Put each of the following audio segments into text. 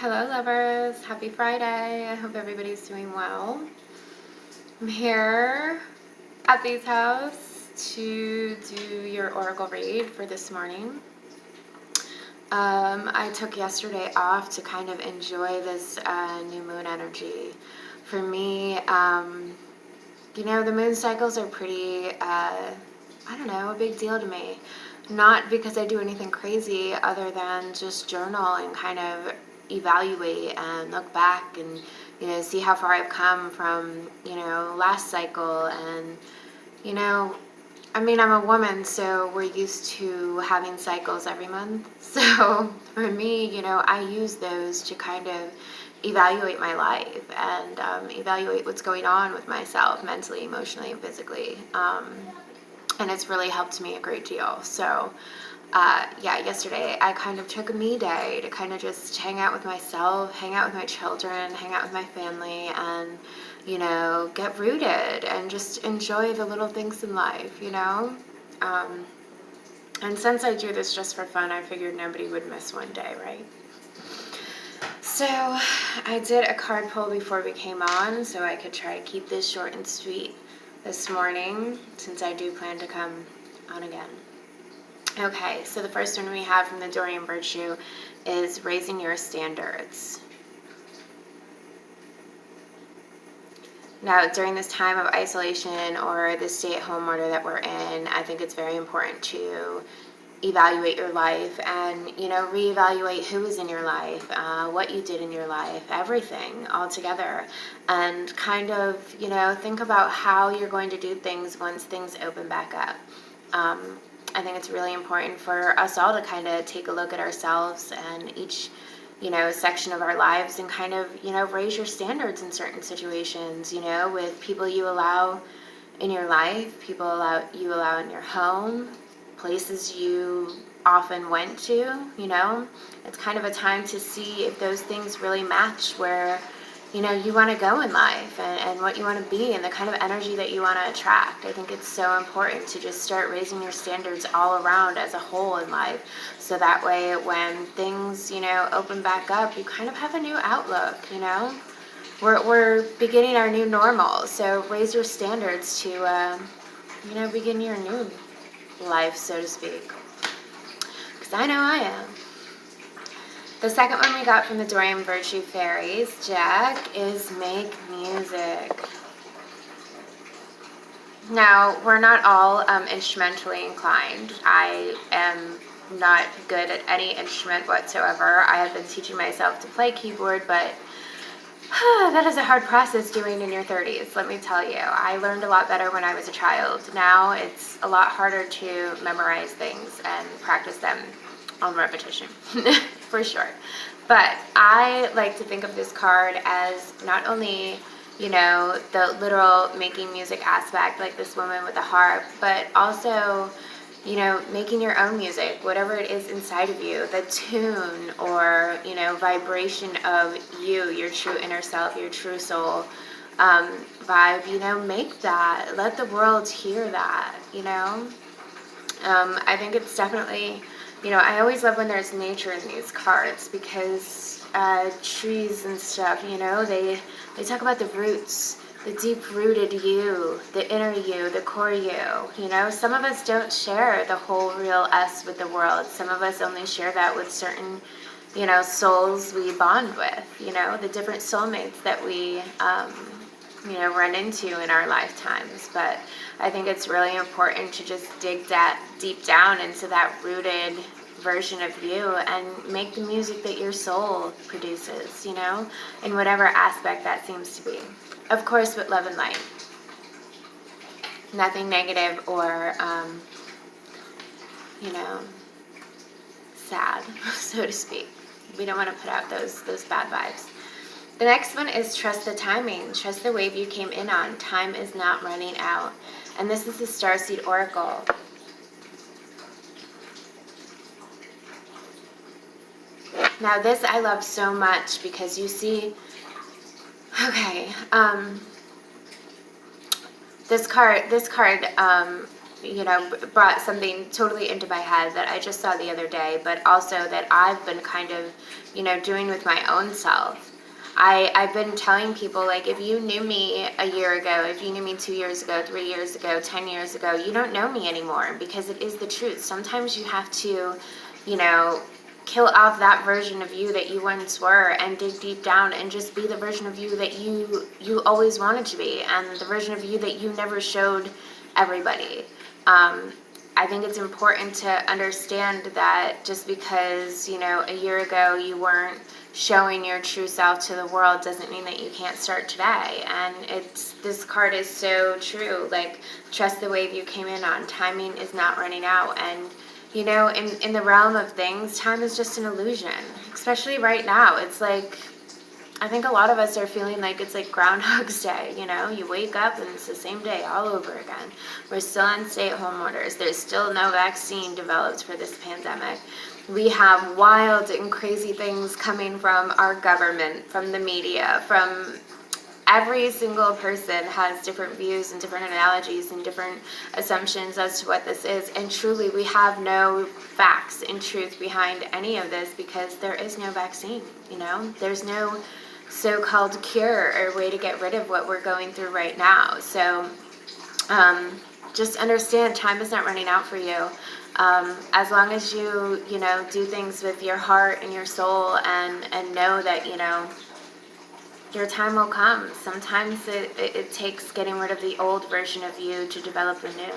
Hello lovers, happy Friday. I hope everybody's doing well. I'm here at Bee's house to do your oracle read for this morning. I took yesterday off to kind of enjoy this new moon energy. For me, the moon cycles are pretty, a big deal to me. Not because I do anything crazy other than just journal and kind of evaluate and look back and, see how far I've come from, last cycle. And, I'm a woman, so we're used to having cycles every month. So for me, I use those to kind of evaluate my life and evaluate what's going on with myself mentally, emotionally, and physically. And it's really helped me a great deal. So yesterday I kind of took a me day to kind of just hang out with myself, hang out with my children, hang out with my family, and get rooted and just enjoy the little things in life, and since I do this just for fun, I figured nobody would miss one day, right? So I did a card pull before we came on so I could try to keep this short and sweet this morning, since I do plan to come on again. Okay, so the first one we have from the Dorian Virtue is raising your standards. Now, during this time of isolation or the stay-at-home order that we're in, I think it's very important to evaluate your life and, reevaluate who is in your life, what you did in your life, everything all together, and kind of, think about how you're going to do things once things open back up. I think it's really important for us all to kind of take a look at ourselves and each section of our lives and kind of, raise your standards in certain situations, with people you allow in your life, people you allow in your home, places you often went to, It's kind of a time to see if those things really match where, you want to go in life and what you want to be and the kind of energy that you want to attract. I think it's so important to just start raising your standards all around as a whole in life. So that way when things, open back up, you kind of have a new outlook, We're beginning our new normal. So raise your standards to, begin your new life, so to speak. Because I know I am. The second one we got from the Dorian Virtue Fairies Jack is make music. Now, we're not all instrumentally inclined. I am not good at any instrument whatsoever. I have been teaching myself to play keyboard, but that is a hard process doing in your 30s, let me tell you. I learned a lot better when I was a child. Now it's a lot harder to memorize things and practice them on repetition, for sure. But I like to think of this card as not only, the literal making music aspect, like this woman with the harp, but also, making your own music, whatever it is inside of you, the tune or, vibration of you, your true inner self, your true soul vibe, make that. Let the world hear that, I think it's definitely, I always love when there's nature in these cards because trees and stuff, they talk about the roots, the deep-rooted you, the inner you, the core you, Some of us don't share the whole real us with the world. Some of us only share that with certain, souls we bond with, the different soulmates that we, run into in our lifetimes. But I think it's really important to just dig that deep down into that rooted version of you and make the music that your soul produces, in whatever aspect that seems to be. Of course, with love and light. Nothing negative or, sad, so to speak. We don't want to put out those bad vibes. The next one is trust the timing. Trust the wave you came in on. Time is not running out. And this is the Starseed Oracle. Now this I love so much because you see, okay, this card brought something totally into my head that I just saw the other day, but also that I've been kind of, doing with my own self. I've been telling people, like, if you knew me a year ago, if you knew me 2 years ago, 3 years ago, 10 years ago, you don't know me anymore, because it is the truth. Sometimes you have to, kill off that version of you that you once were and dig deep down and just be the version of you that you always wanted to be, and the version of you that you never showed everybody. I think it's important to understand that just because, a year ago you weren't showing your true self to the world doesn't mean that you can't start today. And this card is so true. Like, trust the wave you came in on. Timing is not running out. And in the realm of things, time is just an illusion, especially right now. It's like, I think a lot of us are feeling like it's like Groundhog's Day, you wake up and it's the same day all over again. We're still on stay-at-home orders. There's still no vaccine developed for this pandemic. We have wild and crazy things coming from our government, from the media, from every single person has different views and different analogies and different assumptions as to what this is. And truly, we have no facts and truth behind any of this, because there is no vaccine, There's no so-called cure or way to get rid of what we're going through right now. So just understand, time is not running out for you. As long as you, do things with your heart and your soul, and know that, your time will come. Sometimes it takes getting rid of the old version of you to develop the new.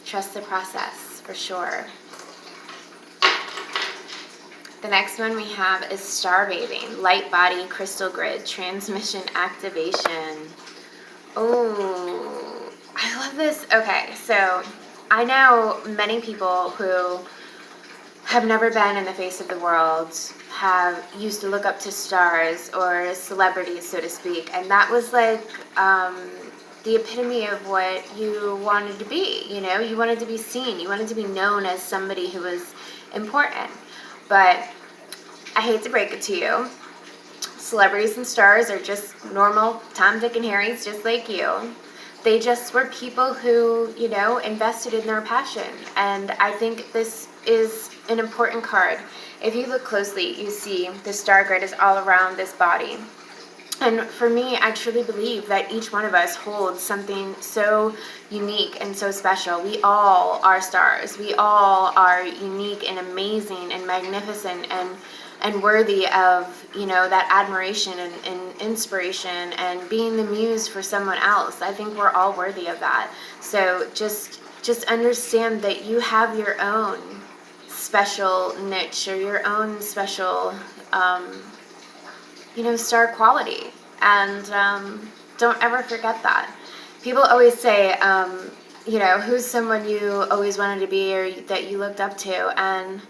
Trust the process, for sure. The next one we have is Star Bathing, Light Body Crystal Grid, Transmission Activation. Oh, I love this. Okay, so I know many people who have never been in the face of the world, have used to look up to stars or celebrities, so to speak, and that was like the epitome of what you wanted to be. You wanted to be seen, you wanted to be known as somebody who was important. But I hate to break it to you, celebrities and stars are just normal Tom, Dick, and Harrys, just like you. They just were people who, invested in their passion. And I think this is an important card. If you look closely, you see the star grid is all around this body. And for me, I truly believe that each one of us holds something so unique and so special. We all are stars. We all are unique and amazing and magnificent and worthy of, that admiration and inspiration and being the muse for someone else. I think we're all worthy of that. So just understand that you have your own special niche or your own special star quality, and don't ever forget that. People always say, who's someone you always wanted to be or that you looked up to, and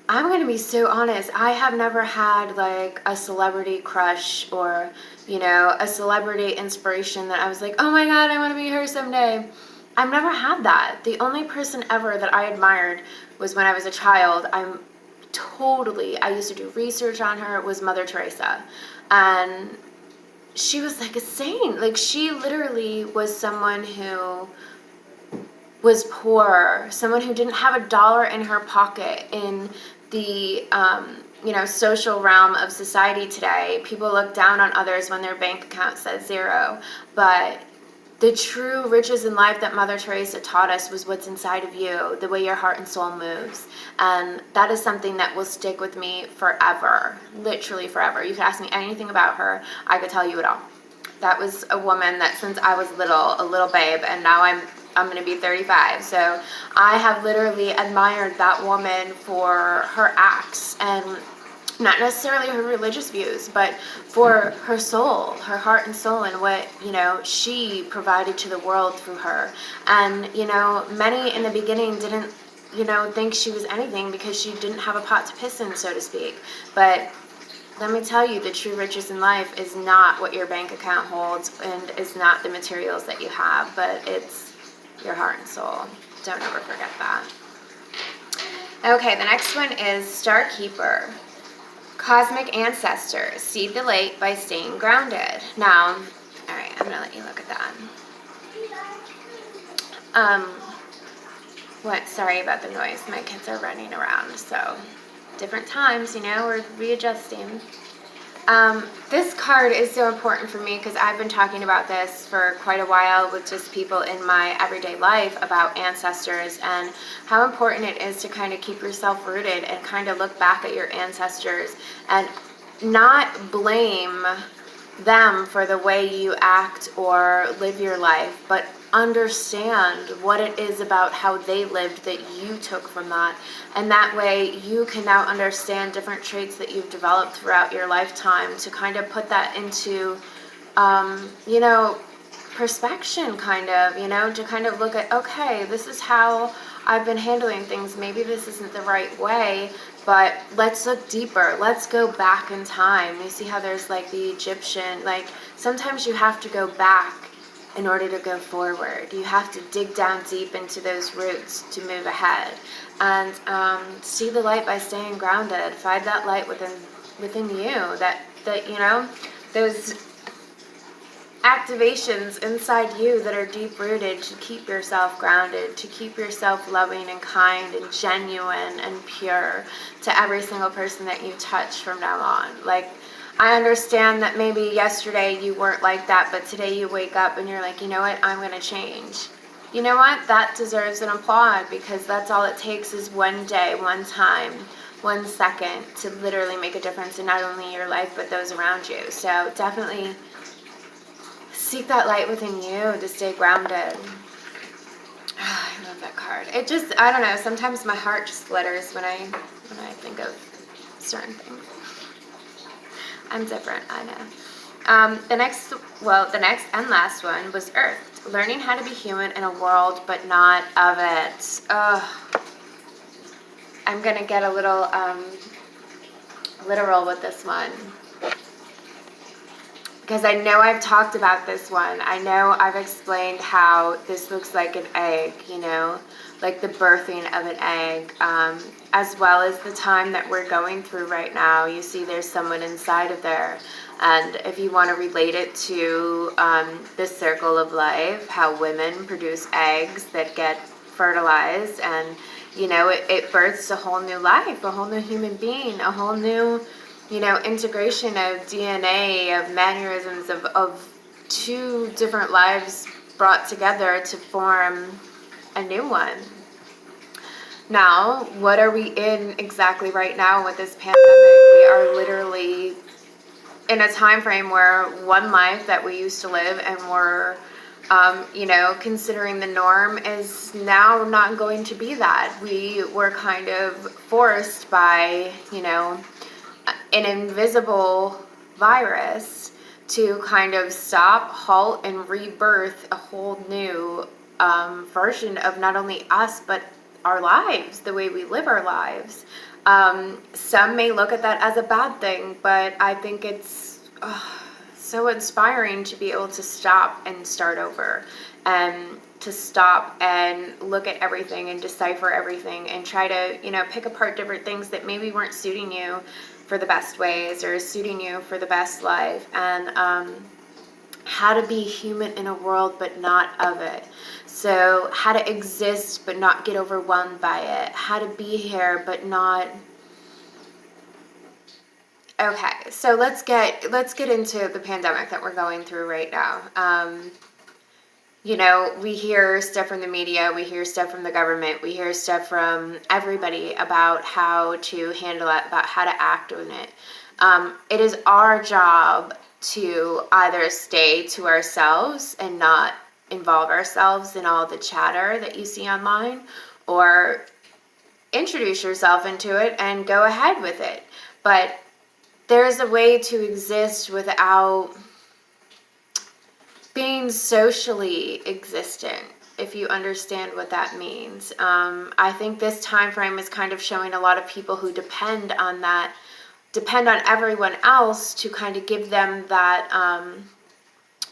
I'm going to be so honest, I have never had like a celebrity crush or, a celebrity inspiration that I was like, oh my God, I want to be her someday. I've never had that. The only person ever that I admired was when I was a child. I used to do research on her, was Mother Teresa. And she was like a saint. Like, she literally was someone who was poor, someone who didn't have a dollar in her pocket in the, social realm of society today. People look down on others when their bank account says zero. But the true riches in life that Mother Teresa taught us was what's inside of you, the way your heart and soul moves. And that is something that will stick with me forever, literally forever. You could ask me anything about her, I could tell you it all. That was a woman that since I was a little babe, and now I'm going to be 35. So I have literally admired that woman for her acts, and not necessarily her religious views, but for her soul, her heart and soul, and what, she provided to the world through her. And, many in the beginning didn't, think she was anything because she didn't have a pot to piss in, so to speak. But let me tell you, the true riches in life is not what your bank account holds, and is not the materials that you have, but it's your heart and soul. Don't ever forget that. Okay, the next one is Star Keeper. Cosmic Ancestors, seed the light by staying grounded. Now, all right, I'm going to let you look at that. Um, sorry about the noise. My kids are running around, so different times, we're readjusting. This card is so important for me because I've been talking about this for quite a while with just people in my everyday life about ancestors and how important it is to kind of keep yourself rooted and kind of look back at your ancestors and not blame them for the way you act or live your life, but understand what it is about how they lived that you took from that. And that way you can now understand different traits that you've developed throughout your lifetime to kind of put that into, perspection, to kind of look at, okay, this is how I've been handling things. Maybe this isn't the right way, but let's look deeper. Let's go back in time. You see how there's like the Egyptian, like sometimes you have to go back in order to go forward. You have to dig down deep into those roots to move ahead and see the light by staying grounded. Find that light within you, that those activations inside you that are deep rooted to keep yourself grounded, to keep yourself loving and kind and genuine and pure to every single person that you touch from now on. Like, I understand that maybe yesterday you weren't like that, but today you wake up and you're like, you know what, I'm going to change. You know what? That deserves an applaud, because that's all it takes is one day, one time, 1 second to literally make a difference in not only your life, but those around you. So definitely seek that light within you to stay grounded. I love that card. It just, I don't know, sometimes my heart just flutters when I think of certain things. I'm different, I know. The next and last one was Earth. Learning how to be human in a world, but not of it. I'm going to get a little literal with this one, because I know I've talked about this one. I know I've explained how this looks like an egg, like the birthing of an egg, as well as the time that we're going through right now. You see there's someone inside of there. And if you want to relate it to the circle of life, how women produce eggs that get fertilized, and, it births a whole new life, a whole new human being, a whole new integration of DNA, of mannerisms, of two different lives brought together to form a new one. Now, what are we in exactly right now with this pandemic? We are literally in a time frame where one life that we used to live and were, considering the norm is now not going to be that. We were kind of forced by, an invisible virus to kind of stop, halt, and rebirth a whole new version of not only us, but our lives, the way we live our lives. Some may look at that as a bad thing, but I think it's so inspiring to be able to stop and start over, and to stop and look at everything and decipher everything and try to, pick apart different things that maybe weren't suiting you for the best ways or suiting you for the best life, and how to be human in a world but not of it. So how to exist but not get overwhelmed by it. How to be here but not. Okay, so let's get into the pandemic that we're going through right now. We hear stuff from the media, we hear stuff from the government, we hear stuff from everybody about how to handle it, about how to act on it. It is our job to either stay to ourselves and not involve ourselves in all the chatter that you see online, or introduce yourself into it and go ahead with it. But there's a way to exist without being socially existent, if you understand what that means. I think this time frame is kind of showing a lot of people who depend on everyone else to kind of give them that,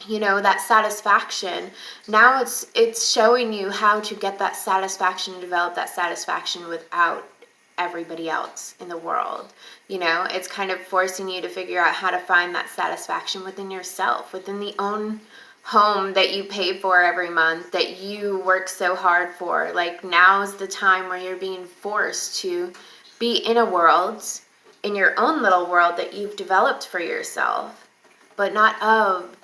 that satisfaction. Now it's showing you how to get that satisfaction and develop that satisfaction without everybody else in the world. It's kind of forcing you to figure out how to find that satisfaction within yourself, within the own home that you pay for every month, that you work so hard for. Like, now's the time where you're being forced to be in a world, in your own little world that you've developed for yourself, but not of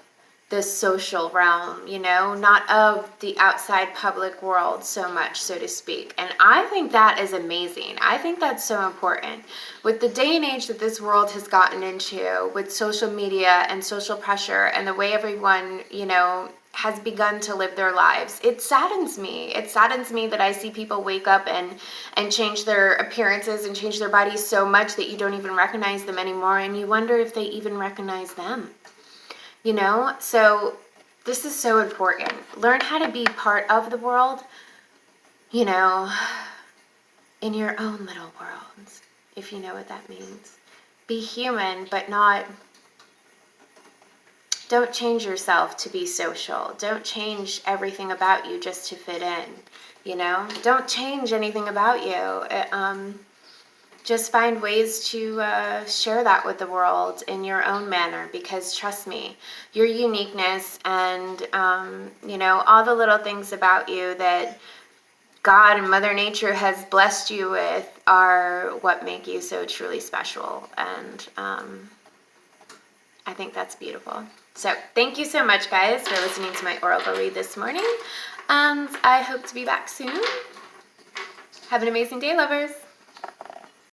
the social realm, you know, not of the outside public world so much, so to speak. And I think that is amazing. I think that's so important. With the day and age that this world has gotten into, with social media and social pressure and the way everyone, you know, has begun to live their lives, it saddens me. It saddens me that I see people wake up and change their appearances and change their bodies so much that you don't even recognize them anymore, and you wonder if they even recognize them. You know, so this is so important. Learn how to be part of the world, you know, in your own little world, if you know what that means. Be human, but not, don't change yourself to be social. Don't change everything about you just to fit in, you know. Don't change anything about you. Just find ways to share that with the world in your own manner, because trust me, your uniqueness and, you know, all the little things about you that God and Mother Nature has blessed you with are what make you so truly special. And I think that's beautiful. So thank you so much, guys, for listening to my oracle read this morning. And I hope to be back soon. Have an amazing day, lovers.